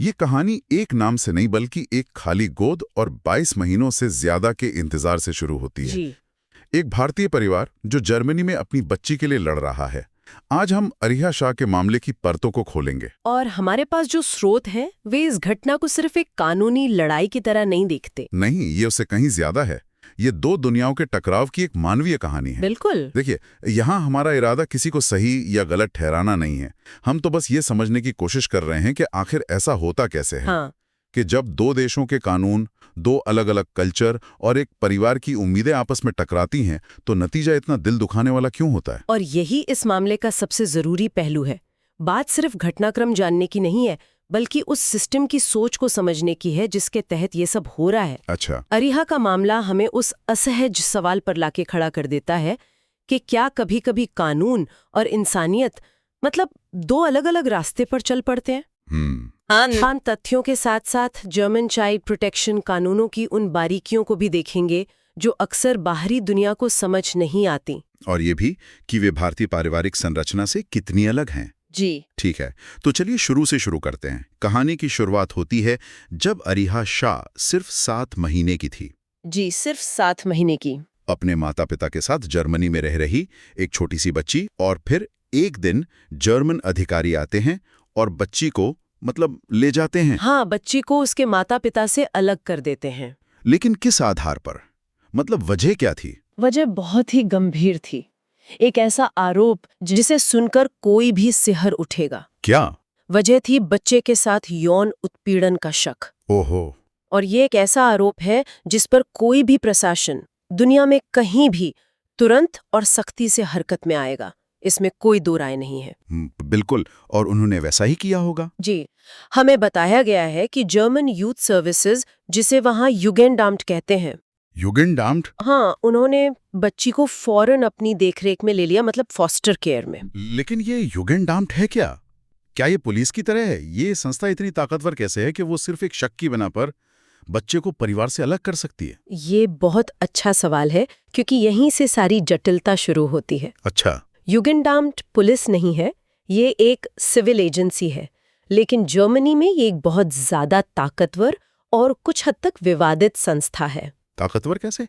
ये कहानी एक नाम से नहीं बल्कि एक खाली गोद और 22 महीनों से ज्यादा के इंतजार से शुरू होती है। जी। एक भारतीय परिवार जो जर्मनी में अपनी बच्ची के लिए लड़ रहा है। आज हम अरिहा शाह के मामले की परतों को खोलेंगे। और हमारे पास जो स्रोत हैं, वे इस घटना को सिर्फ एक कानूनी लड़ाई की तरह नहीं देखते। नहीं, ये उससे कहीं ज्यादा है। ये दो दुनियाओं के टकराव की एक मानवीय कहानी है। बिल्कुल। देखिए, यहाँ हमारा इरादा किसी को सही या गलत ठहराना नहीं है। हम तो बस ये समझने की कोशिश कर रहे हैं कि आखिर ऐसा होता कैसे है। हाँ। कि जब दो देशों के कानून, दो अलग-अलग कल्चर और एक परिवार की उम्मीदें आपस में टकराती हैं, तो नतीजा इतना दिल दुखाने वाला क्यों होता है? और यही इस मामले का सबसे जरूरी पहलू है। बात सिर्फ घटनाक्रम जानने की नहीं है, बल्कि उस सिस्टम की सोच को समझने की है जिसके तहत ये सब हो रहा है। अच्छा। अरिहा का मामला हमें उस असहज सवाल पर लाके खड़ा कर देता है कि क्या कभी-कभी कानून और इंसानियत मतलब दो अलग-अलग रास्ते पर चल पड़ते हैं। हाँ, तथ्यों के साथ साथ जर्मन चाइल्ड प्रोटेक्शन कानूनों की उन बारीकियों को भी देखेंगे जो अक्सर बाहरी दुनिया को समझ नहीं आती। और ये भी कि वे भारतीय पारिवारिक संरचना से कितनी अलग हैं। जी ठीक है, तो चलिए शुरू से शुरू करते हैं। कहानी की शुरुआत होती है जब अरिहा शाह सिर्फ 7 महीने की थी। जी, सिर्फ 7 महीने की। अपने माता पिता के साथ जर्मनी में रह रही एक छोटी सी बच्ची, और फिर एक दिन जर्मन अधिकारी आते हैं और बच्ची को मतलब ले जाते हैं। हाँ, बच्ची को उसके माता पिता से अलग कर देते हैं। लेकिन किस आधार पर? मतलब वजह क्या थी? वजह बहुत ही गंभीर थी। एक ऐसा आरोप जिसे सुनकर कोई भी सिहर उठेगा। क्या वजह थी बच्चे के साथ यौन उत्पीड़न का शक। ओहो। और ये एक ऐसा आरोप है जिस पर कोई भी प्रशासन दुनिया में कहीं भी तुरंत और सख्ती से हरकत में आएगा, इसमें कोई दो राय नहीं है। बिल्कुल, और उन्होंने वैसा ही किया होगा। जी, हमें बताया गया है कि जर्मन यूथ सर्विसेज, जिसे वहाँ युगेनडाम्ट कहते हैं, युगेनडाम्ट? हाँ, उन्होंने बच्ची को फौरन अपनी देखरेख में ले लिया, मतलब फॉस्टर केयर में। लेकिन ये युगेनडाम्ट है क्या? क्या ये पुलिस की तरह है? ये संस्था इतनी ताकतवर कैसे है कि वो सिर्फ एक शक की बिना पर बच्चे को परिवार से अलग कर सकती है? ये बहुत अच्छा सवाल है, क्योंकि यहीं से सारी जटिलता शुरू होती है। अच्छा। युगेनडाम्ट पुलिस नहीं है, ये एक सिविल एजेंसी है, लेकिन जर्मनी में ये एक बहुत ज्यादा ताकतवर और कुछ हद तक विवादित संस्था है। ताकतवर कैसे?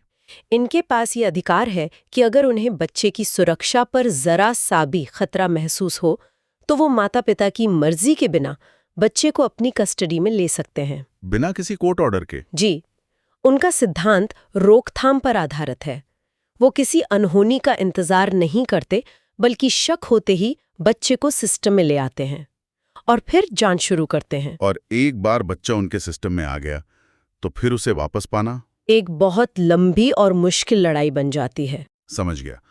इनके पास ये अधिकार है कि अगर उन्हें बच्चे की सुरक्षा पर जरा सा भी खतरा महसूस हो, तो वो माता पिता की मर्जी के बिना बच्चे को अपनी कस्टडी में ले सकते हैं। बिना किसी कोर्ट ऑर्डर के? जी, उनका सिद्धांत रोकथाम पर आधारित है। वो किसी अनहोनी का इंतजार नहीं करते, बल्कि शक होते ही बच्चे को सिस्टम में ले आते हैं और फिर जांच शुरू करते हैं। और एक बार बच्चा उनके सिस्टम में आ गया, तो फिर उसे वापस पाना एक बहुत लंबी और मुश्किल लड़ाई बन जाती है। समझ गया।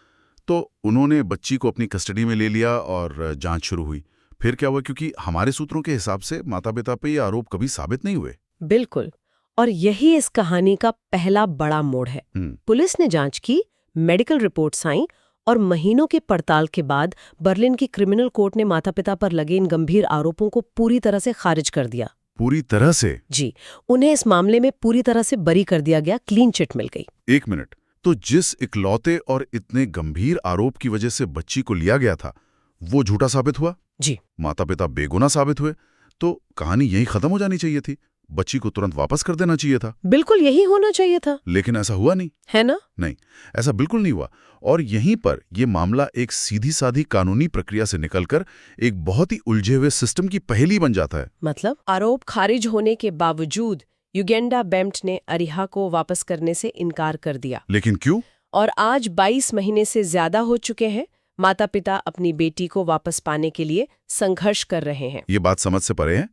तो उन्होंने बच्ची को अपनी कस्टडी में ले लिया और जांच शुरू हुई। फिर क्या हुआ? क्योंकि हमारे सूत्रों के हिसाब से माता पिता पे ये आरोप कभी साबित नहीं हुए। बिल्कुल, और यही इस कहानी का पहला बड़ा मोड़ है। पुलिस ने जांच की, मेडिकल रिपोर्ट्स आईं, और महीनों की पड़ताल के बाद बर्लिन की क्रिमिनल कोर्ट ने माता पिता पर लगे इन गंभीर आरोपों को पूरी तरह से खारिज कर दिया। पूरी तरह से? जी, उन्हें इस मामले में पूरी तरह से बरी कर दिया गया, क्लीन चिट मिल गई। एक मिनट, तो जिस इकलौते और इतने गंभीर आरोप की वजह से बच्ची को लिया गया था, वो झूठा साबित हुआ? जी। माता पिता बेगुनाह साबित हुए? तो कहानी यहीं खत्म हो जानी चाहिए थी, बच्ची को तुरंत वापस कर देना चाहिए था। बिल्कुल यही होना चाहिए था। लेकिन ऐसा हुआ नहीं, है ना? नहीं, ऐसा बिल्कुल नहीं हुआ। और यहीं पर यह मामला एक सीधी साधी कानूनी प्रक्रिया से निकलकर एक बहुत ही उलझे हुए सिस्टम की पहेली बन जाता है। मतलब आरोप खारिज होने के बावजूद युगेनडाम्ट ने अरिहा को वापस करने से इनकार कर दिया। लेकिन क्यों? और आज 22 महीने से ज्यादा हो चुके हैं, माता पिता अपनी बेटी को वापस पाने के लिए संघर्ष कर रहे हैं। ये बात समझ से परे है।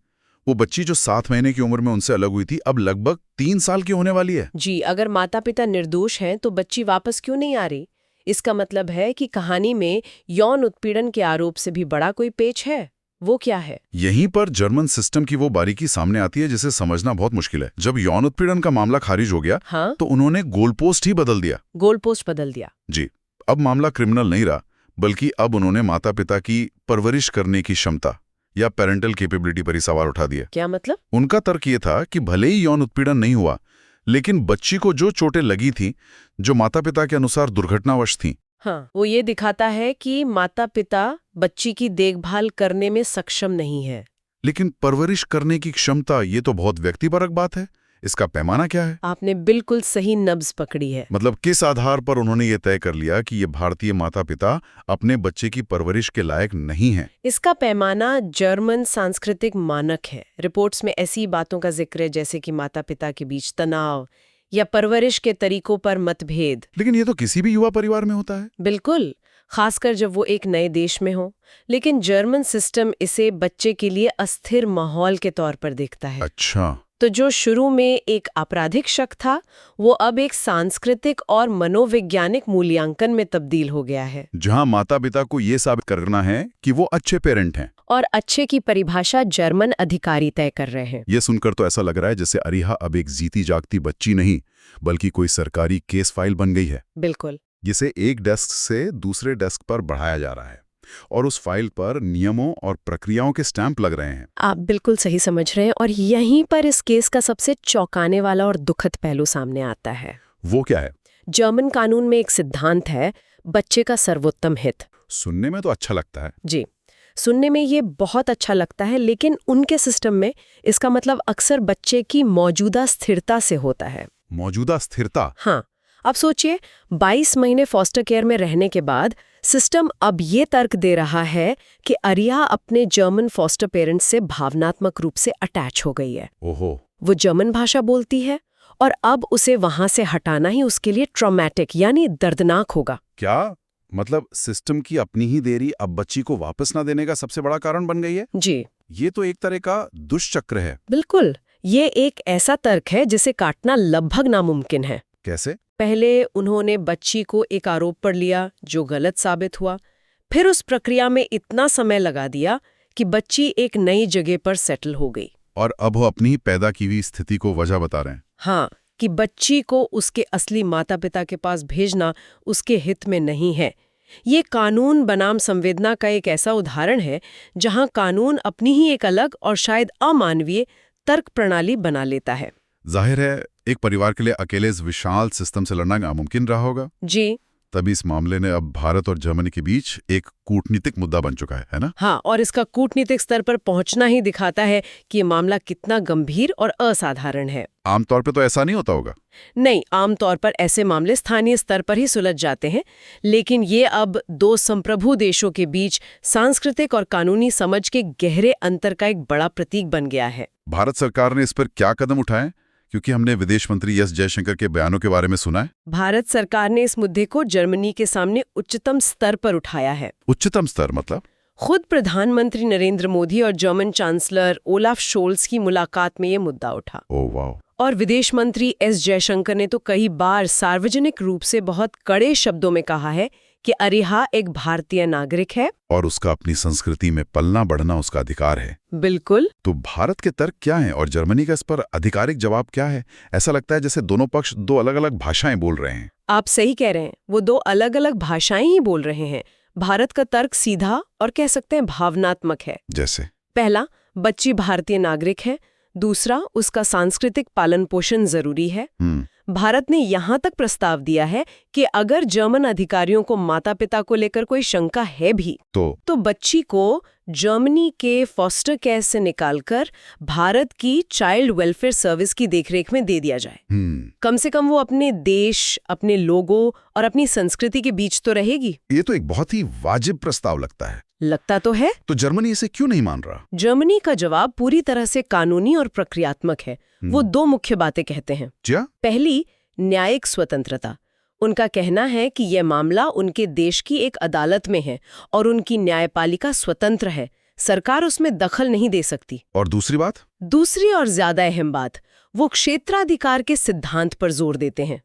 वो बच्ची जो 7 महीने की उम्र में उनसे अलग हुई थी, अब लगभग 3 साल की होने वाली है। जी, अगर माता पिता निर्दोष हैं तो बच्ची वापस क्यों नहीं आ रही? इसका मतलब है कि कहानी में यौन उत्पीड़न के आरोप से भी बड़ा कोई पेच है। वो क्या है? यहीं पर जर्मन सिस्टम की वो बारीकी सामने आती है जिसे समझना बहुत मुश्किल है। जब यौन उत्पीड़न का मामला खारिज हो गया, हाँ? तो उन्होंने गोलपोस्ट ही बदल दिया। गोलपोस्ट बदल दिया? जी, अब मामला क्रिमिनल नहीं रहा, बल्कि अब उन्होंने माता पिता की परवरिश करने की क्षमता या पेरेंटल कैपेबिलिटी पर ही सवाल उठा दिया। क्या मतलब? उनका तर्क ये था कि भले ही यौन उत्पीड़न नहीं हुआ, लेकिन बच्ची को जो चोटें लगी थी, जो माता पिता के अनुसार दुर्घटनावश थीं, हाँ, वो ये दिखाता है कि माता पिता बच्ची की देखभाल करने में सक्षम नहीं है। लेकिन परवरिश करने की क्षमता, ये तो बहुत व्यक्तिपरक बात है। इसका पैमाना क्या है? आपने बिल्कुल सही नब्ज पकड़ी है। मतलब किस आधार पर उन्होंने ये तय कर लिया कि ये भारतीय माता पिता अपने बच्चे की परवरिश के लायक नहीं हैं? इसका पैमाना जर्मन सांस्कृतिक मानक है। रिपोर्ट्स में ऐसी बातों का जिक्र है जैसे कि माता पिता के बीच तनाव या परवरिश के तरीकों पर मतभेद। लेकिन ये तो किसी भी युवा परिवार में होता है। बिल्कुल, खासकर जब वो एक नए देश में हो। लेकिन जर्मन सिस्टम इसे बच्चे के लिए अस्थिर माहौल के तौर पर देखता है। अच्छा। तो जो शुरू में एक आपराधिक शक था, वो अब एक सांस्कृतिक और मनोवैज्ञानिक मूल्यांकन में तब्दील हो गया है, जहां माता पिता को ये साबित करना है कि वो अच्छे पेरेंट हैं। और अच्छे की परिभाषा जर्मन अधिकारी तय कर रहे हैं। ये सुनकर तो ऐसा लग रहा है जैसे अरिहा अब एक जीती जागती बच्ची नहीं, बल्कि कोई सरकारी केस फाइल बन गई है, बिल्कुल। जिसे एक डेस्क से दूसरे डेस्क पर बढ़ाया जा रहा है, और उस फाइल पर नियमों और प्रक्रियाओं के स्टैंप लग रहे हैं। आप बिल्कुल सही समझ रहे हैं, और यहीं पर इस केस का सबसे चौंकाने वाला और दुखद पहलू सामने आता है। वो क्या है? जर्मन कानून में एक सिद्धांत है, बच्चे का सर्वोत्तम हित। सुनने में तो अच्छा लगता है। जी, सुनने में ये बहुत अच्छा लगता है, लेकिन उनके सिस्टम में इसका मतलब अक्सर बच्चे की मौजूदा स्थिरता से होता है। मौजूदा स्थिरता? हाँ, आप सोचिए, 22 महीने फॉस्टर केयर में रहने के बाद सिस्टम अब ये तर्क दे रहा है कि अरिया अपने जर्मन फॉस्टर पेरेंट्स से भावनात्मक रूप से अटैच हो गई है। ओहो। वो जर्मन भाषा बोलती है, और अब उसे वहां से हटाना ही उसके लिए ट्रॉमेटिक यानी दर्दनाक होगा। क्या मतलब सिस्टम की अपनी ही देरी अब बच्ची को वापस ना देने का सबसे बड़ा कारण बन गई है? जी, ये तो एक तरह का दुष्चक्र है। बिल्कुल। ये एक ऐसा तर्क है जिसे काटना लगभग नामुमकिन है। कैसे? पहले उन्होंने बच्ची को एक आरोप पर लिया जो गलत साबित हुआ, फिर उस प्रक्रिया में इतना समय लगा दिया कि बच्ची एक नई जगह पर सेटल हो गई, और अब वो अपनी ही पैदा की हुई स्थिति को वजह बता रहे हैं। हाँ, कि बच्ची को उसके असली माता पिता के पास भेजना उसके हित में नहीं है। ये कानून बनाम संवेदना का एक ऐसा उदाहरण है जहां कानून अपनी ही एक अलग और शायद अमानवीय तर्क प्रणाली बना लेता है। जाहिर है एक परिवार के लिए अकेले इस विशाल सिस्टम से लड़ना नामुमकिन रहा होगा। जी, तभी इस मामले ने अब भारत और जर्मनी के बीच एक कूटनीतिक मुद्दा बन चुका है ना? हाँ, और इसका कूटनीतिक स्तर पर पहुंचना ही दिखाता है कि ये मामला कितना गंभीर और असाधारण है। आमतौर पे तो ऐसा नहीं होता होगा। नहीं, आमतौर पर ऐसे मामले स्थानीय स्तर पर ही सुलझ जाते हैं, लेकिन ये अब दो संप्रभु देशों के बीच सांस्कृतिक और कानूनी समझ के गहरे अंतर का एक बड़ा प्रतीक बन गया है। भारत सरकार ने इस पर क्या कदम उठाए? क्योंकि हमने विदेश मंत्री एस जयशंकर के बयानों के बारे में सुना है। भारत सरकार ने इस मुद्दे को जर्मनी के सामने उच्चतम स्तर पर उठाया है। उच्चतम स्तर मतलब? खुद प्रधानमंत्री नरेंद्र मोदी और जर्मन चांसलर ओलाफ शोल्स की मुलाकात में ये मुद्दा उठा। ओह वाह। और विदेश मंत्री एस जयशंकर ने तो कई बार सार्वजनिक रूप से बहुत कड़े शब्दों में कहा है कि अरिहा एक भारतीय नागरिक है और उसका अपनी संस्कृति में पलना बढ़ना उसका अधिकार है। बिल्कुल। तो भारत के तर्क क्या हैं और जर्मनी का इस पर आधिकारिक जवाब क्या है? ऐसा लगता है जैसे दोनों पक्ष दो अलग अलग भाषाएं बोल रहे हैं। आप सही कह रहे हैं, वो दो अलग अलग भाषाएं ही बोल रहे हैं। भारत का तर्क सीधा और कह सकते हैं भावनात्मक है। जैसे? पहला, बच्ची भारतीय नागरिक है। दूसरा, उसका सांस्कृतिक पालन पोषण जरूरी है। भारत ने यहाँ तक प्रस्ताव दिया है कि अगर जर्मन अधिकारियों को माता पिता को लेकर कोई शंका है भी तो बच्ची को जर्मनी के फॉस्टर केयर से निकालकर भारत की चाइल्ड वेलफेयर सर्विस की देखरेख में दे दिया जाए। कम से कम वो अपने देश, अपने लोगों और अपनी संस्कृति के बीच तो रहेगी। ये तो एक बहुत ही वाजिब प्रस्ताव लगता है। लगता तो है। तो जर्मनी इसे क्यों नहीं मान रहा? जर्मनी का जवाब पूरी तरह से कानूनी और प्रक्रियात्मक है। वो दो मुख्य बातें कहते हैं। क्या? पहली, न्यायिक स्वतंत्रता। उनका कहना है कि यह मामला उनके देश की एक अदालत में है और उनकी न्यायपालिका स्वतंत्र है, सरकार उसमें दखल नहीं दे सकती। और दूसरी बात? दूसरी और ज्यादा अहम बात, वो क्षेत्राधिकार के सिद्धांत पर जोर देते हैं।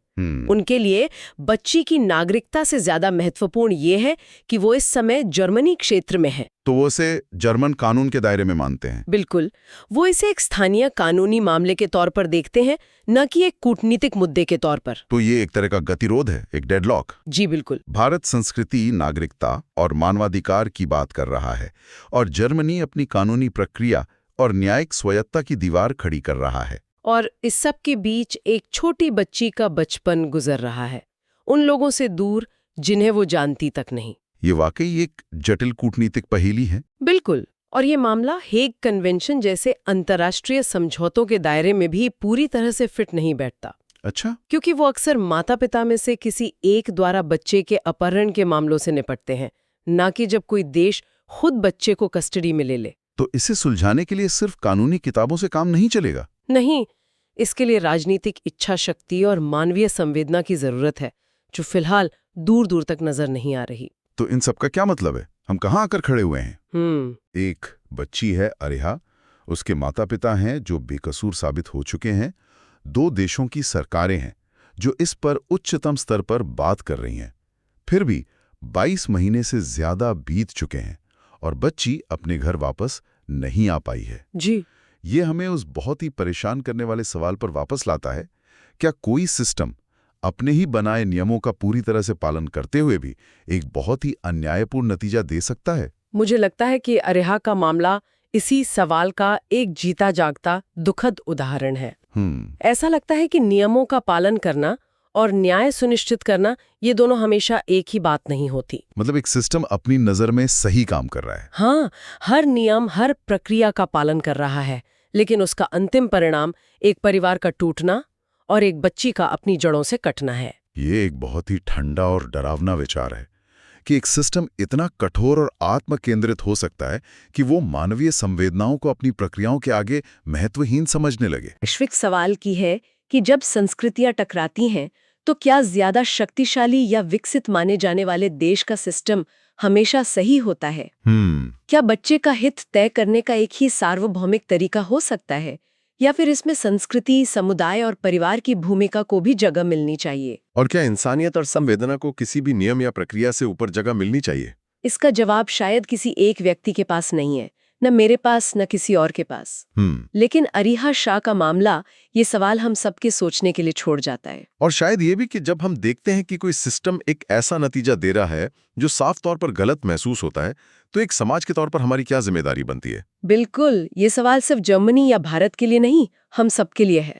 उनके लिए बच्ची की नागरिकता से ज्यादा महत्वपूर्ण ये है कि वो इस समय जर्मनी क्षेत्र में है। तो वो इसे जर्मन कानून के दायरे में मानते हैं? बिल्कुल, वो इसे एक स्थानीय कानूनी मामले के तौर पर देखते हैं, न कि एक कूटनीतिक मुद्दे के तौर पर। तो ये एक तरह का गतिरोध है, एक डेडलॉक। जी बिल्कुल। भारत संस्कृति, नागरिकता और मानवाधिकार की बात कर रहा है और जर्मनी अपनी कानूनी प्रक्रिया और न्यायिक स्वायत्तता की दीवार खड़ी कर रहा है। और इस सब के बीच एक छोटी बच्ची का बचपन गुजर रहा है, उन लोगों से दूर जिन्हें वो जानती तक नहीं। ये वाकई एक जटिल कूटनीतिक पहेली है। बिल्कुल। और ये मामला हेग कन्वेंशन जैसे अंतर्राष्ट्रीय समझौतों के दायरे में भी पूरी तरह से फिट नहीं बैठता। अच्छा। क्योंकि वो अक्सर माता-पिता में से किसी एक द्वारा बच्चे के अपहरण के मामलों से निपटते हैं, ना कि जब कोई देश खुद बच्चे को कस्टडी में ले ले। तो इसे सुलझाने के लिए सिर्फ कानूनी किताबों से काम नहीं चलेगा? नहीं, इसके लिए राजनीतिक इच्छा शक्ति और मानवीय संवेदना की जरूरत है, जो फिलहाल दूर दूर तक नजर नहीं आ रही। तो इन सब का क्या मतलब है? हम कहाँ आकर खड़े हुए हैं? एक बच्ची है अरिहा, उसके माता पिता हैं जो बेकसूर साबित हो चुके हैं, 2 देशों की सरकारें हैं जो इस पर उच्चतम स्तर पर बात कर रही हैं। फिर भी 22 महीने से ज्यादा बीत चुके हैं और बच्ची अपने घर वापस नहीं आ पाई है। जी। ये हमें उस बहुत ही परेशान करने वाले सवाल पर वापस लाता है, क्या कोई सिस्टम अपने ही बनाए नियमों का पूरी तरह से पालन करते हुए भी एक बहुत ही अन्यायपूर्ण नतीजा दे सकता है? मुझे लगता है कि अरिहा का मामला इसी सवाल का एक जीता जागता दुखद उदाहरण है। ऐसा लगता है कि नियमों का पालन करना और न्याय सुनिश्चित करना, ये दोनों हमेशा एक ही बात नहीं होती। मतलब एक सिस्टम अपनी नजर में सही काम कर रहा है। हाँ, हर नियम हर प्रक्रिया का पालन कर रहा है, लेकिन उसका अंतिम परिणाम एक परिवार का टूटना और एक बच्ची का अपनी जड़ों से कटना है। ये एक बहुत ही ठंडा और डरावना विचार है कि एक सिस्टम इतना कठोर और आत्म केंद्रित हो सकता है कि वो मानवीय संवेदनाओं को अपनी प्रक्रियाओं के आगे महत्वहीन समझने लगे। वैश्विक सवाल की है कि जब संस्कृतियां टकराती हैं, तो क्या ज्यादा शक्तिशाली या विकसित माने जाने वाले देश का सिस्टम हमेशा सही होता है? क्या बच्चे का हित तय करने का एक ही सार्वभौमिक तरीका हो सकता है, या फिर इसमें संस्कृति, समुदाय और परिवार की भूमिका को भी जगह मिलनी चाहिए? और क्या इंसानियत और संवेदना को किसी भी नियम या प्रक्रिया से ऊपर जगह मिलनी चाहिए? इसका जवाब शायद किसी एक व्यक्ति के पास नहीं है, न मेरे पास न किसी और के पास। लेकिन अरिहा शाह का मामला ये सवाल हम सबके सोचने के लिए छोड़ जाता है। और शायद ये भी कि जब हम देखते हैं कि कोई सिस्टम एक ऐसा नतीजा दे रहा है जो साफ तौर पर गलत महसूस होता है, तो एक समाज के तौर पर हमारी क्या जिम्मेदारी बनती है? बिल्कुल, ये सवाल सिर्फ जर्मनी या भारत के लिए नहीं, हम सबके लिए है।